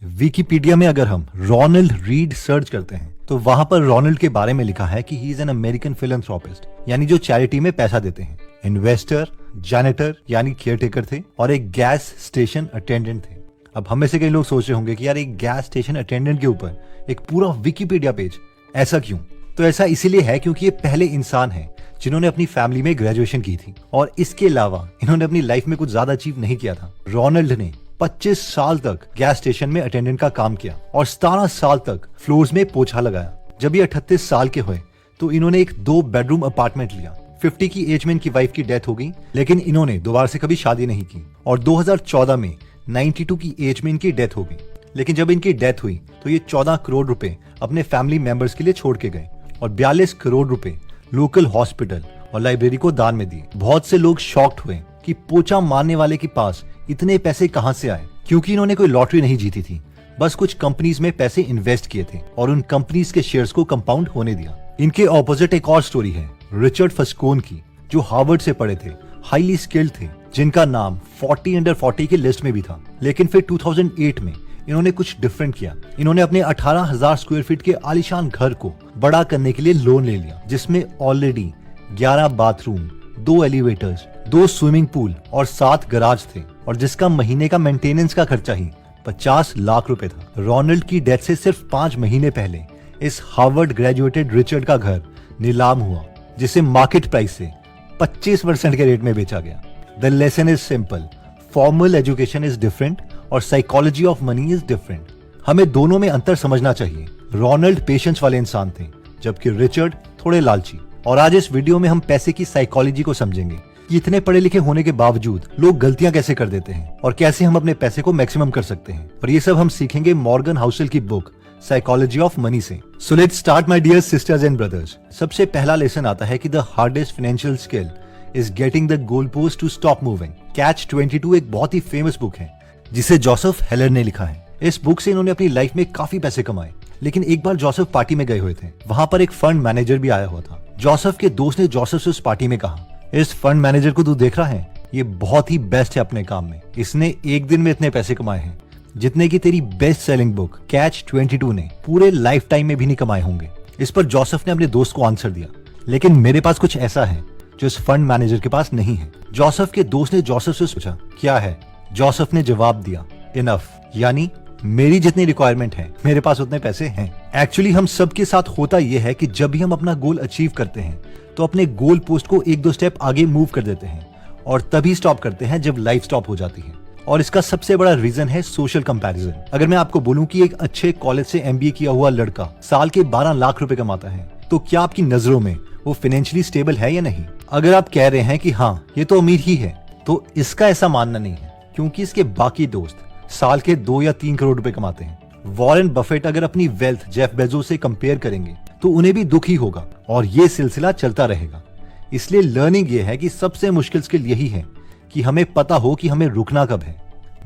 Wikipedia में अगर हम रोनाल्ड रीड सर्च करते हैं तो वहां पर रोनाल्ड के बारे में लिखा है कि he is an American philanthropist, यानी जो चैरिटी में पैसा देते हैं, इन्वेस्टर, जैनेटर यानी केयरटेकर थे और एक गैस स्टेशन अटेंडेंट थे। अब हम में से कई लोग सोच रहे होंगे कि यार एक गैस स्टेशन अटेंडेंट के ऊपर एक पूरा विकिपीडिया पेज, ऐसा क्यों? तो ऐसा इसीलिए है क्योंकि ये पहले इंसान हैं जिन्होंने अपनी फैमिली में ग्रेजुएशन की थी और इसके अलावा इन्होंने अपनी लाइफ में कुछ ज्यादा अचीव नहीं किया था। रोनाल्ड ने 25 साल तक गैस स्टेशन में अटेंडेंट का काम किया और 17 साल तक फ्लोर्स में पोछा लगाया। जब ये 38 साल के हुए तो इन्होंने एक 2 बेडरूम अपार्टमेंट लिया। 50 की एज में इनकी वाइफ की डेथ हो गई, लेकिन इन्होंने दोबारा से कभी शादी नहीं की और 2014 में 92 की एज में इनकी डेथ हो गई। लेकिन जब इनकी डेथ हुई तो ये 14 करोड़ रुपए अपने फैमिली मेंबर्स के लिए छोड़ के गए और 42 करोड़ रुपए लोकल हॉस्पिटल और लाइब्रेरी को दान में दिए। बहुत से लोग शॉक्ड हुए कि पोछा मारने वाले के पास इतने पैसे कहां से आए, क्योंकि इन्होंने कोई लॉटरी नहीं जीती थी, बस कुछ कंपनीज में पैसे इन्वेस्ट किए थे और उन कंपनीज के शेयर्स को कंपाउंड होने दिया। इनके ऑपोजिट एक और स्टोरी है रिचर्ड फस्कोन की, जो हार्वर्ड से पढ़े थे, हाईली स्किल्ड थे, जिनका नाम 40 अंडर 40 की लिस्ट में भी था। लेकिन फिर 2008 में इन्होंने कुछ डिफरेंट किया। इन्होंने अपने 18,000 स्क्वायर फीट के आलीशान घर को बड़ा करने के लिए लोन ले लिया, जिसमें already 11 bathroom, 2 elevators, 2 swimming pool और 7 गराज थे और जिसका महीने का मेंटेनेंस का खर्चा ही 50 लाख रुपए था। रोनाल्ड की डेथ से सिर्फ 5 महीने पहले इस हार्वर्ड ग्रेजुएटेड रिचर्ड का घर नीलाम हुआ, जिसे मार्केट प्राइस से 25% के रेट में बेचा गया। The lesson is simple, formal education is different और psychology of money is different. हमें दोनों में अंतर समझना चाहिए। रोनाल्ड पेशेंस वाले इंसान थे, जबकि रिचर्ड थोड़े लालची। और आज इस वीडियो में हम पैसे की साइकोलॉजी को समझेंगे कि इतने पढ़े लिखे होने के बावजूद लोग गलतियां कैसे कर देते हैं और कैसे हम अपने पैसे को मैक्सिमम कर सकते हैं। और ये सब हम सीखेंगे मॉर्गन हाउसेल की बुक साइकोलॉजी ऑफ मनी से। So let's start my dear sisters and brothers. सबसे पहला लेसन आता है कि the hardest financial skill is getting the goal post to stop moving. Catch 22 एक बहुत ही फेमस बुक है जिसे जोसेफ हेलर ने लिखा है। इस बुक से इन्होंने अपनी लाइफ में काफी पैसे कमाए, लेकिन एक बार जोसेफ पार्टी में गए हुए थे। वहां पर एक फंड मैनेजर भी आया हुआ था। जोसेफ के दोस्त ने जोसेफ से उस पार्टी में कहा, इस फंड मैनेजर को तू देख रहा है, ये बहुत ही बेस्ट है अपने काम में, इसने एक दिन में इतने पैसे कमाए हैं जितने की तेरी बेस्ट सेलिंग बुक कैच 22 ने पूरे लाइफ टाइम में भी नहीं कमाए होंगे। इस पर जोसेफ ने अपने दोस्त को आंसर दिया, लेकिन मेरे पास कुछ ऐसा है जो इस फंड मैनेजर के पास नहीं है। जोसेफ के दोस्त ने जोसेफ से पूछा, क्या है? जोसेफ ने जवाब दिया, इनफ, यानी मेरी जितनी रिक्वायरमेंट है मेरे पास उतने पैसे हैं। एक्चुअली हम सबके साथ होता यह है कि जब भी हम अपना गोल अचीव करते हैं तो अपने गोल पोस्ट को 1-2 स्टेप आगे मूव कर देते हैं और तभी स्टॉप करते हैं जब लाइफ स्टॉप हो जाती है। और इसका सबसे बड़ा रीजन है सोशल कंपैरिजन। अगर मैं आपको बोलूं कि एक अच्छे कॉलेज से MBA किया हुआ लड़का साल के 12 लाख रुपए कमाता है, तो क्या आपकी नजरों में वो फाइनेंशियली स्टेबल है या नहीं? अगर आप कह रहे हैं कि हाँ ये तो अमीर ही है, तो इसका ऐसा मानना नहीं है, क्योंकि इसके बाकी दोस्त साल के 2 या 3 करोड़ रुपए कमाते हैं। वॉरेन बफेट अगर अपनी वेल्थ जेफ बेजोस से कंपेयर करेंगे तो उन्हें भी दुख ही होगा और ये सिलसिला चलता रहेगा। इसलिए लर्निंग ये है कि सबसे मुश्किल स्किल यही है कि हमें पता हो कि हमें रुकना कब है।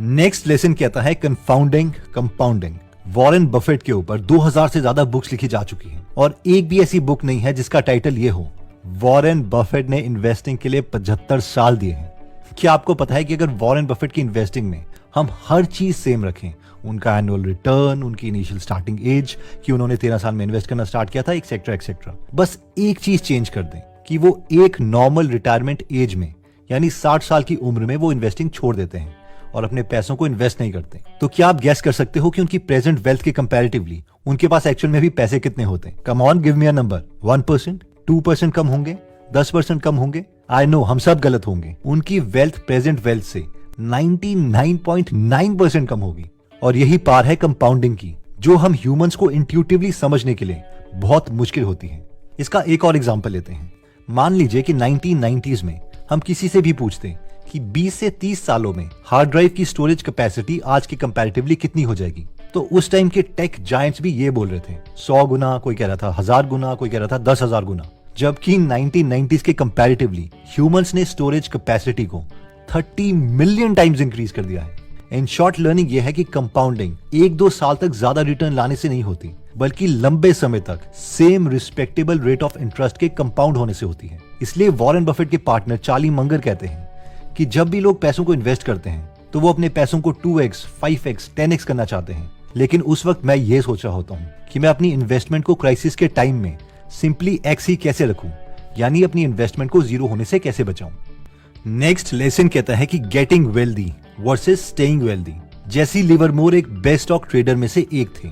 नेक्स्ट लेसन कहता है कंफाउंडिंग कंपाउंडिंग। वॉरेन बफेट के ऊपर 2000 से ज्यादा बुक्स लिखी जा चुकी हैं और एक भी ऐसी बुक नहीं है जिसका टाइटल ये हो, वॉरेन बफेट ने इन्वेस्टिंग के लिए 75 साल दिए हैं। क्या आपको पता है कि अगर वॉरेन बफेट की इन्वेस्टिंग में हम हर चीज सेम रखें, उनका एनुअल रिटर्न, उनकी इनिशियल स्टार्टिंग एज कि उन्होंने 13 साल में इन्वेस्ट करना स्टार्ट किया था, एक्सेट्रा एक्सेट्रा, बस एक चीज चेंज कर दें कि वो एक नॉर्मल रिटायरमेंट एज में यानी 60 साल की उम्र में वो इन्वेस्टिंग छोड़ देते हैं और अपने पैसों को इन्वेस्ट नहीं करते, तो क्या आप गैस कर सकते हो कि उनकी प्रेजेंट वेल्थ के कंपैरेटिवली उनके पास एक्चुअल में भी पैसे कितने होते हैं? Come on, give me a number. 1%, 2% कम होंगे, 10% कम होंगे? आई नो हम सब गलत होंगे। उनकी वेल्थ प्रेजेंट वेल्थ से 99.9% कम होगी। और यही पार है कंपाउंडिंग की, जो हम ह्यूमंस को इंट्यूटिवली समझने के लिए बहुत मुश्किल होती है। इसका एक और एग्जांपल लेते हैं। मान लीजिए कि 1990s में हम किसी से भी पूछते कि 20 से 30 सालों में हार्ड ड्राइव की स्टोरेज कैपेसिटी आज के कंपैरेटिवली कितनी हो जाएगी, तो उस टाइम के टेक जायंट्स भी ये बोल रहे थे 100 गुना, कोई कह रहा था 1000 गुना, कोई कह रहा था 10,000 गुना। जबकि 1990s के कंपैरेटिवली ह्यूमंस ने स्टोरेज कैपेसिटी को 30 मिलियन टाइम्स इंक्रीज कर दिया है। इन शॉर्ट लर्निंग यह है कि कंपाउंडिंग 1-2 साल तक ज्यादा रिटर्न लाने से नहीं होती, बल्कि लंबे समय तक same respectable rate of interest के कंपाउंड होने से होती है। इसलिए वॉरेन बफेट के पार्टनर चार्ली मंगर कहते हैं कि जब भी लोग पैसों को इन्वेस्ट करते हैं तो वो अपने पैसों को 2x, 5x, 10x करना चाहते हैं, लेकिन उस वक्त मैं ये सोच रहा होता हूँ कि मैं अपनी इन्वेस्टमेंट को क्राइसिस के टाइम में सिंपली एक्स ही कैसे रखूं, यानी अपनी इन्वेस्टमेंट को जीरो होने से कैसे बचाऊं। नेक्स्ट लेसन कहता है कि getting wealthy versus staying wealthy. Jesse Livermore एक बेस्ट स्टॉक ट्रेडर में से एक थे।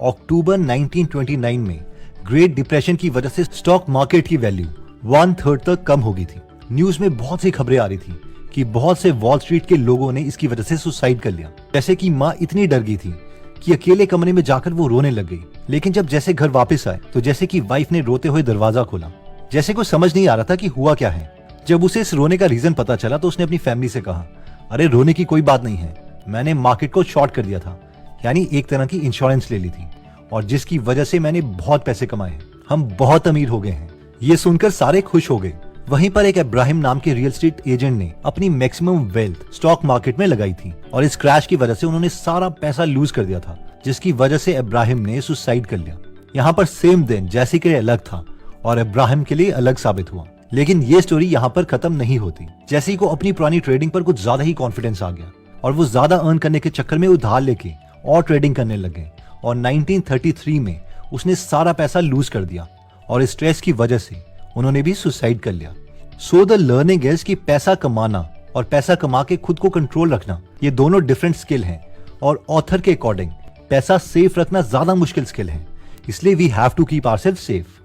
अक्टूबर 1929 में ग्रेट डिप्रेशन की वजह से स्टॉक मार्केट की वैल्यू 1/3 तक कम हो गई थी। न्यूज में बहुत सी खबरें आ रही थी कि बहुत से वॉल स्ट्रीट के लोगों ने इसकी वजह से सुसाइड कर लिया। जैसे कि माँ इतनी डर गई थी कि अकेले कमरे में जाकर वो रोने लग गई। लेकिन जब जैसे घर वापस आए तो जैसे कि वाइफ ने रोते हुए दरवाजा खोला। जैसे कुछ समझ नहीं आ रहा था कि हुआ क्या है। जब उसे इस रोने का रीजन पता चला तो उसने अपनी फैमिली से कहा, अरे रोने की कोई बात नहीं है, मैंने मार्केट को शॉर्ट कर दिया था, यानी एक तरह की इंश्योरेंस ले ली थी और जिसकी वजह से मैंने बहुत पैसे कमाए हैं, हम बहुत अमीर हो गए हैं। ये सुनकर सारे खुश हो गए। वहीं पर एक इब्राहिम नाम के रियल एस्टेट एजेंट ने अपनी मैक्सिमम वेल्थ स्टॉक मार्केट में लगाई थी और इस क्रैश की वजह से उन्होंने सारा पैसा लूज कर दिया था, जिसकी वजह से इब्राहिम ने सुसाइड कर लिया। यहाँ पर सेम दिन जैसी के लिए अलग था और इब्राहिम के लिए अलग साबित हुआ। लेकिन ये स्टोरी यहाँ पर खत्म नहीं होती। जैसी को अपनी पुरानी ट्रेडिंग पर कुछ ज्यादा ही कॉन्फिडेंस आ गया और वो ज्यादा अर्न करने के चक्कर में उधार लेके और ट्रेडिंग करने लग गए और 1933 में उसने सारा पैसा लूज कर दिया और इस स्ट्रेस की वजह से उन्होंने भी सुसाइड कर लिया। सो द लर्निंग इज कि पैसा कमाना और पैसा कमा के खुद को कंट्रोल रखना ये दोनों डिफरेंट स्किल हैं और ऑथर के अकॉर्डिंग पैसा सेफ रखना ज्यादा मुश्किल स्किल है, इसलिए we have to keep ourselves safe.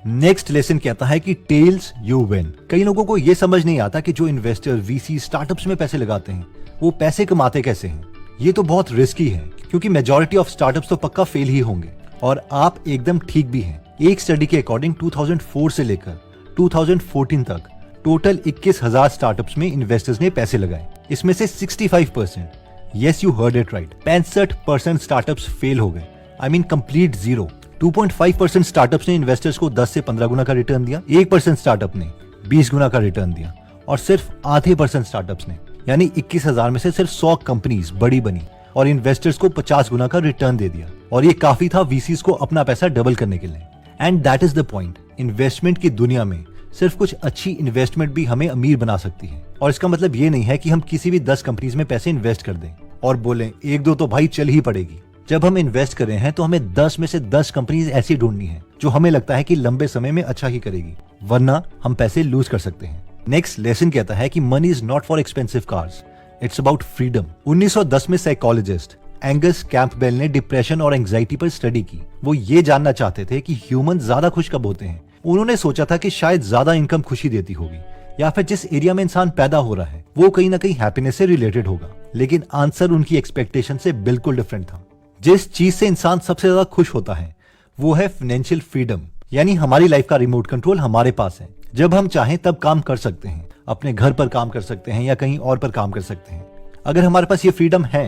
Next lesson कहता है कि टेल्स यू विन। कई लोगों को यह समझ नहीं आता कि जो इन्वेस्टर वीसी स्टार्टअप्स में पैसे लगाते हैं वो पैसे कमाते कैसे हैं। ये तो बहुत रिस्की है क्योंकि मेजॉरिटी ऑफ स्टार्टअप्स तो पक्का फेल ही होंगे और आप एकदम ठीक भी हैं। एक स्टडी के अकॉर्डिंग 2004 से लेकर 2014 तक टोटल 21,000 स्टार्टअप्स में इन्वेस्टर्स ने पैसे लगाए। इसमें से 65%, yes you heard it right, 65% startups fail हो गए। I mean complete zero. 2.5% startups ने इन्वेस्टर्स को 10 से 15 गुना का रिटर्न दिया, 1% स्टार्टअप ने 20 गुना का रिटर्न दिया और सिर्फ आधे % स्टार्टअप्स ने, यानी 21,000 में से सिर्फ 100 कंपनीज बड़ी बनी और इन्वेस्टर्स को 50 गुना का रिटर्न दे दिया और ये काफी था वीसीज को अपना पैसा डबल करने के लिए। And that is the point. Investment की दुनिया में सिर्फ कुछ अच्छी इन्वेस्टमेंट भी हमें अमीर बना सकती है और इसका मतलब ये नहीं है कि हम किसी भी 10 कंपनीज में पैसे इन्वेस्ट कर दें और बोलें एक दो तो भाई चल ही पड़ेगी। जब हम इन्वेस्ट कर रहे हैं तो हमें 10 में से 10 कंपनीज ऐसी ढूंढनी है जो हमें लगता है कि लंबे समय में अच्छा ही करेगी, वरना हम पैसे लूज कर सकते हैं। नेक्स्ट लेसन कहता है कि money is not for expensive cars, it's about freedom. 1910 में साइकोलॉजिस्ट एंगस कैंपबेल ने डिप्रेशन और एंजाइटी पर स्टडी की। वो ये जानना चाहते थे कि ह्यूमन ज्यादा खुश कब होते हैं। उन्होंने सोचा था कि शायद ज्यादा इनकम खुशी देती होगी या फिर जिस एरिया में इंसान पैदा हो रहा है वो कहीं ना कहीं हैप्पीनेस से रिलेटेड होगा। लेकिन आंसर उनकी एक्सपेक्टेशन से बिल्कुल डिफरेंट था। जिस चीज से इंसान सबसे ज्यादा खुश होता है वो है फाइनेंशियल फ्रीडम, यानी हमारी लाइफ का रिमोट कंट्रोल हमारे पास है। जब हम चाहें तब काम कर सकते हैं, अपने घर पर काम कर सकते हैं या कहीं और पर काम कर सकते हैं। अगर हमारे पास ये फ्रीडम है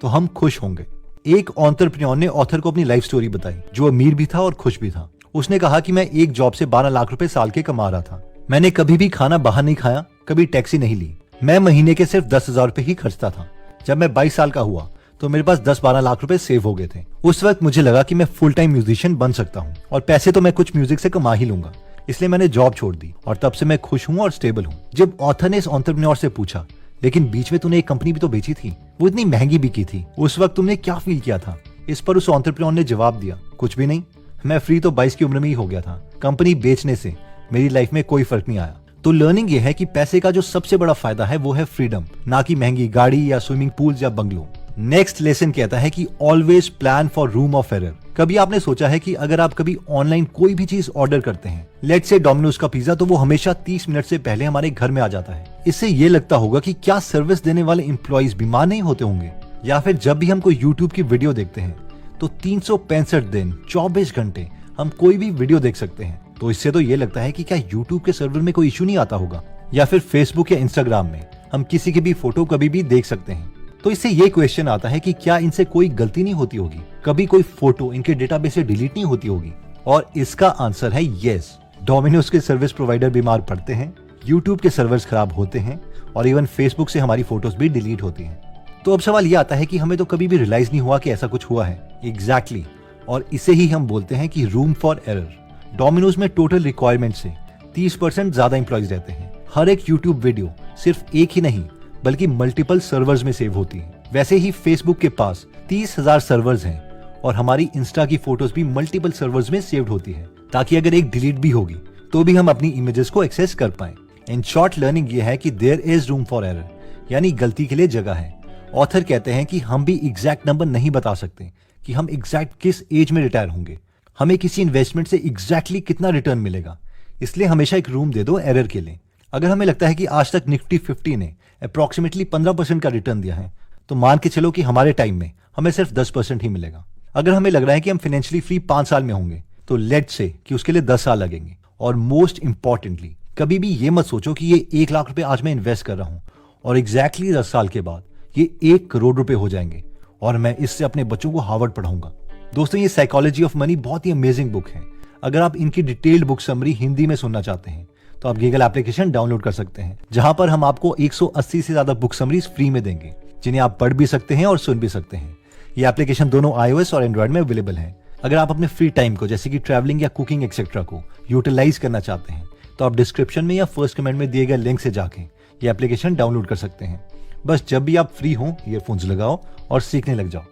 तो हम खुश होंगे। एक एंटरप्रेन्योर ने ऑथर को अपनी लाइफ स्टोरी बताई जो अमीर भी था और खुश भी था। उसने कहा कि मैं एक जॉब से 12 लाख रुपए साल के कमा रहा था। मैंने कभी भी खाना बाहर नहीं खाया, कभी टैक्सी नहीं ली। मैं महीने के सिर्फ 10,000 रुपए ही खर्चता था। जब मैं 22 साल का हुआ तो मेरे पास 10-12 लाख रुपए सेव हो गए थे। उस वक्त मुझे लगा कि मैं फुल टाइम म्यूजिशियन बन सकता हूँ और पैसे तो मैं कुछ म्यूजिक से कमा ही लूंगा, इसलिए मैंने जॉब छोड़ दी और तब से मैं खुश हूँ और स्टेबल हूँ। जब ऑथर ने इस एंटरप्रेन्योर से पूछा, लेकिन बीच में तूने एक कंपनी भी तो बेची थी, वो इतनी महंगी बिकी थी, उस वक्त तुमने क्या फील किया था? इस पर उस एंटरप्रेन्योर ने जवाब दिया, कुछ भी नहीं, मैं फ्री तो 22 की उम्र में ही हो गया था। कंपनी बेचने से मेरी लाइफ में कोई फर्क नहीं आया। तो लर्निंग ये है कि पैसे का जो सबसे बड़ा फायदा है वो है फ्रीडम, ना कि महंगी गाड़ी या स्विमिंग पूल या बंगलो। नेक्स्ट लेसन कहता है कि always plan for room of error. कभी आपने सोचा है कि अगर आप कभी ऑनलाइन कोई भी चीज ऑर्डर करते हैं, लेट्स से डोमिनोज का पिज्जा, तो वो हमेशा 30 मिनट से पहले हमारे घर में आ जाता है। इससे ये लगता होगा कि क्या सर्विस देने वाले एम्प्लॉइज बीमार नहीं होते होंगे? या फिर जब भी हम कोई यूट्यूब की वीडियो देखते हैं तो 365 दिन 24 घंटे हम कोई भी वीडियो देख सकते हैं, तो इससे तो ये लगता है कि क्या यूट्यूब के सर्वर में कोई इशू नहीं आता होगा? या फिर फेसबुक या इंस्टाग्राम में हम किसी की भी फोटो कभी भी देख सकते हैं। तो इससे ये क्वेश्चन आता है कि क्या इनसे कोई गलती नहीं होती होगी? कभी कोई फोटो इनके डेटाबेस से डिलीट नहीं होती होगी? और इसका आंसर है यस। डोमिनोज के सर्विस प्रोवाइडर बीमार पड़ते हैं, यूट्यूब के सर्वर्स खराब होते हैं और इवन फेसबुक से हमारी फोटोज भी डिलीट होती हैं। तो अब सवाल ये आता है कि हमें तो कभी भी रियलाइज नहीं हुआ कि ऐसा कुछ हुआ है। एग्जैक्टली। और इसे ही हम बोलते हैं कि रूम फॉर एरर। डोमिनोज में टोटल रिक्वायरमेंट से 30% ज्यादा एम्प्लॉइज रहते हैं। हर एक यूट्यूब वीडियो सिर्फ एक ही नहीं बल्कि मल्टीपल सर्वर्स में सेव होती है। वैसे ही फेसबुक के पास 30,000 सर्वर्स हैं और हमारी इंस्टा की फोटोज भी मल्टीपल सर्वर्स में सेव्ड होती है, ताकि अगर एक डिलीट भी होगी तो भी हम अपनी इमेजेस को एक्सेस कर पाएं। इन शॉर्ट लर्निंग ये है कि there is room for error, यानी गलती के लिए जगह है। ऑथर कहते हैं कि हम भी एग्जैक्ट नंबर नहीं बता सकते कि हम एग्जैक्ट किस एज में रिटायर होंगे, हमें किसी इन्वेस्टमेंट से एग्जैक्टली कितना रिटर्न मिलेगा, इसलिए हमेशा एक रूम दे दो एरर के लिए। अगर हमें लगता है कि आज तक निफ्टी 50 ने अप्रॉक्सीमेटली 15% का रिटर्न दिया है, तो मान के चलो कि हमारे टाइम में हमें सिर्फ 10% ही मिलेगा। अगर हमें लग रहा है कि हम फाइनेंशियली फ्री 5 साल में होंगे, तो लेट्स से कि उसके लिए 10 साल लगेंगे। और मोस्ट इंपॉर्टेंटली, कभी भी ये मत सोचो कि ये 1 लाख रुपए आज मैं इन्वेस्ट कर रहा हूं और एग्जैक्टली 10 साल के बाद ये 1 करोड़ रुपए हो जाएंगे और मैं इससे अपने बच्चों को हार्वर्ड पढ़ाऊंगा। दोस्तों, ये साइकोलॉजी ऑफ मनी बहुत ही अमेजिंग बुक है। अगर आप इनकी डिटेल्ड बुक समरी हिंदी में सुनना चाहते हैं तो आप गीगल एप्लीकेशन डाउनलोड कर सकते हैं, जहां पर हम आपको 180 से ज्यादा बुक समरीज फ्री में देंगे, जिन्हें आप पढ़ भी सकते हैं और सुन भी सकते हैं। ये एप्लीकेशन दोनों iOS और एंड्रॉइड में अवेलेबल है। अगर आप अपने फ्री टाइम को, जैसे कि ट्रैवलिंग या कुकिंग एक्सेट्रा को यूटिलाइज करना चाहते हैं, तो आप डिस्क्रिप्शन में या फर्स्ट कमेंट में दिए गए लिंक से जाके ये एप्लीकेशन डाउनलोड कर सकते हैं। बस जब भी आप फ्री हो, ईयरफोन्स लगाओ और सीखने लग जाओ।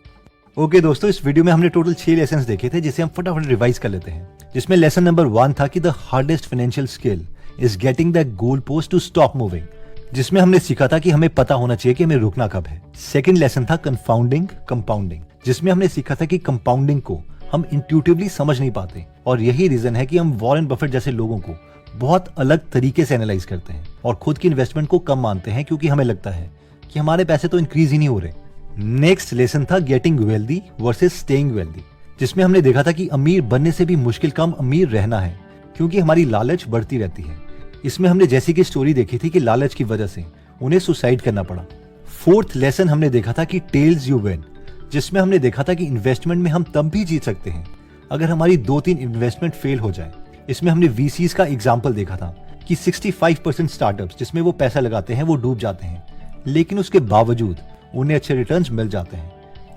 ओके दोस्तों, इस वीडियो में हमने टोटल 6 लेसन देखे थे, जिसे हम फटाफट रिवाइज कर लेते हैं। जिसमें लेसन नंबर 1 था कि the hardest financial skill is getting the goal post to stop moving, जिसमें हमने सीखा था कि हमें पता होना चाहिए कि हमें रुकना कब है। सेकंड लेसन था कंफाउंडिंग कंपाउंडिंग, जिसमें हमने सीखा था कि कंपाउंडिंग को हम इंट्यूटिवली समझ नहीं पाते और यही रीजन है कि हम वॉरेन बफेट जैसे लोगों को बहुत अलग तरीके से एनालाइज करते हैं और खुद की इन्वेस्टमेंट को कम मानते हैं, क्योंकि हमें लगता है कि हमारे पैसे तो इंक्रीज ही नहीं हो रहे। नेक्स्ट लेसन था getting wealthy versus staying wealthy, जिसमें हमने देखा था कि अमीर बनने से भी मुश्किल काम अमीर रहना है, क्योंकि हमारी लालच बढ़ती रहती है। इसमें हमने जैसी की स्टोरी देखी थी कि लालच की वजह से उन्हें सुसाइड करना पड़ा। फोर्थ लेसन हमने देखा था कि टेल्स यू विन, जिसमें हमने देखा था कि इन्वेस्टमेंट में हम तब भी जीत सकते हैं अगर हमारी 2-3 इन्वेस्टमेंट फेल हो जाए। इसमें हमने VCs का एग्जाम्पल देखा था कि 65% स्टार्टअप्स जिसमें वो पैसा लगाते हैं वो डूब जाते हैं, लेकिन उसके बावजूद उन्हें अच्छे रिटर्न्स मिल जाते हैं,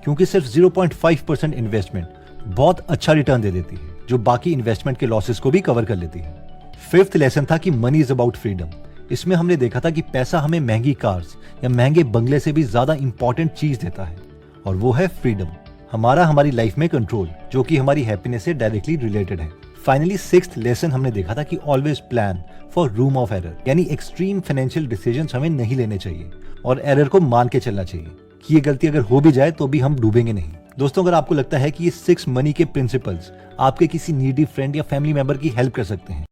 क्योंकि सिर्फ 0.5% इन्वेस्टमेंट बहुत अच्छा रिटर्न दे देती है, जो बाकी इन्वेस्टमेंट के लॉसेस को भी कवर कर लेती है। फिफ्थ लेसन था कि मनी इज अबाउट फ्रीडम। इसमें हमने देखा था कि पैसा हमें महंगी कार्स या महंगे बंगले से भी ज्यादा इंपॉर्टेंट चीज देता है, और वो है फ्रीडम, हमारी लाइफ में कंट्रोल, जो कि हमारी हैप्पीनेस से डायरेक्टली रिलेटेड है। फाइनली सिक्स्थ लेसन हमने देखा था कि always plan for room of error, यानी एक्सट्रीम फाइनेंशियल डिसीजंस हमें नहीं लेने चाहिए और एरर को मान के चलना चाहिए कि ये गलती अगर हो भी जाए तो भी हम डूबेंगे नहीं। दोस्तों, अगर आपको लगता है कि ये 6 मनी के प्रिंसिपल्स आपके किसी नीडी फ्रेंड या फैमिली मेंबर की हेल्प कर सकते हैं,